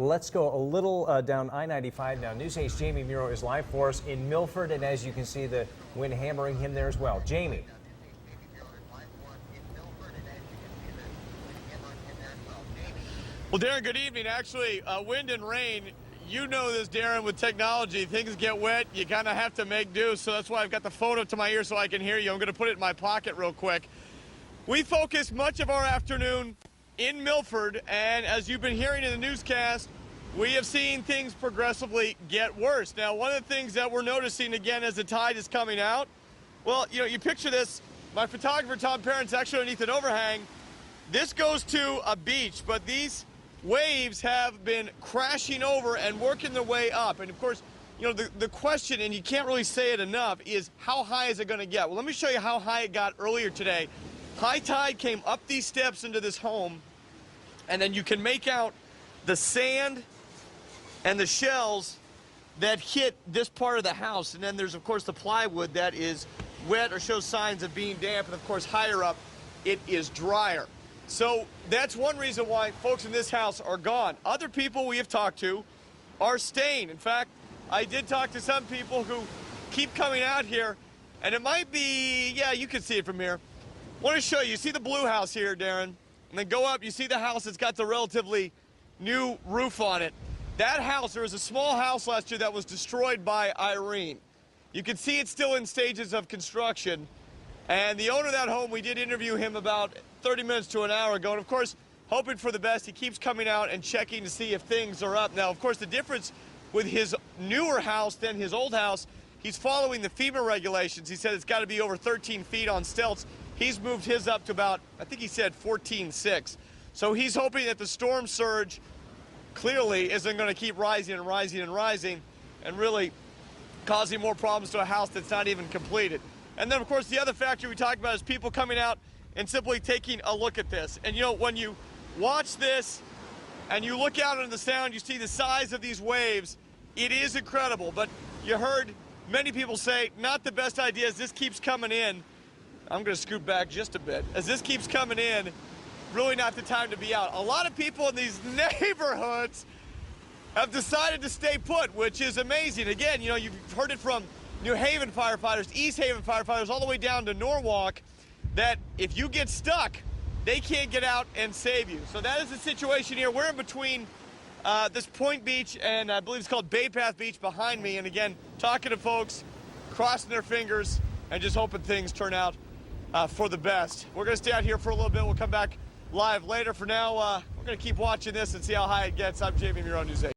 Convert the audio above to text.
Let's go a little down I-95 now. News 8's Jamie Muro is live for us in Milford, and as you can see, the wind hammering him there as well. Jamie. Well, Darren, good evening. Actually, wind and rain, you know this, Darren, with technology. Things get wet, you kind of have to make do, so that's why I've got the phone up to my ear so I can hear you. I'm going to put it in my pocket real quick. We focused much of our afternoon in Milford, and as you've been hearing in the newscast, we have seen things progressively get worse. Now, one of the things that we're noticing again as the tide is coming out, well, you know, you picture this. My photographer, Tom Parent's actually underneath an overhang. This goes to a beach, but these waves have been crashing over and working their way up. And of course, you know, the question, and you can't really say it enough, is how high is it going to get? Well, let me show you how high it got earlier today. High tide came up these steps into this home, and then you can make out the sand and the shells that hit this part of the house. And then there's, of course, the plywood that is wet or shows signs of being damp. And, of course, higher up, it is drier. So that's one reason why folks in this house are gone. Other people we have talked to are staying. In fact, I did talk to some people who keep coming out here, and it might be, yeah, you can see it from here. I want to show you. You see the blue house here, Darren? And then go up, you see the house that's got the relatively new roof on it. That house, there was a small house last year that was destroyed by Irene. You can see it's still in stages of construction. And the owner of that home, we did interview him about 30 minutes to an hour ago. And, of course, hoping for the best, he keeps coming out and checking to see if things are up. Now, of course, the difference with his newer house than his old house, he's following the FEMA regulations. He said it's got to be over 13 feet on stilts. He's moved his up to about, I think he said 14.6. So he's hoping that the storm surge clearly isn't going to keep rising and rising and rising and really causing more problems to a house that's not even completed. And then, of course, the other factor we talked about is people coming out and simply taking a look at this. And, you know, when you watch this and you look out into the sound, you see the size of these waves. It is incredible. But you heard many people say, not the best idea as this keeps coming in. I'm going to scoot back just a bit. As this keeps coming in, really not the time to be out. A lot of people in these neighborhoods have decided to stay put, which is amazing. Again, you know, you've heard it from New Haven firefighters, East Haven firefighters, all the way down to Norwalk, that if you get stuck, they can't get out and save you. So that is the situation here. We're in between this Point Beach and I believe it's called Bay Path Beach behind me. And again, talking to folks, crossing their fingers, and just hoping things turn out for the best. We're going to stay out here for a little bit. We'll come back live later. For now, we're going to keep watching this and see how high it gets. I'm Jamie Muro, News 8.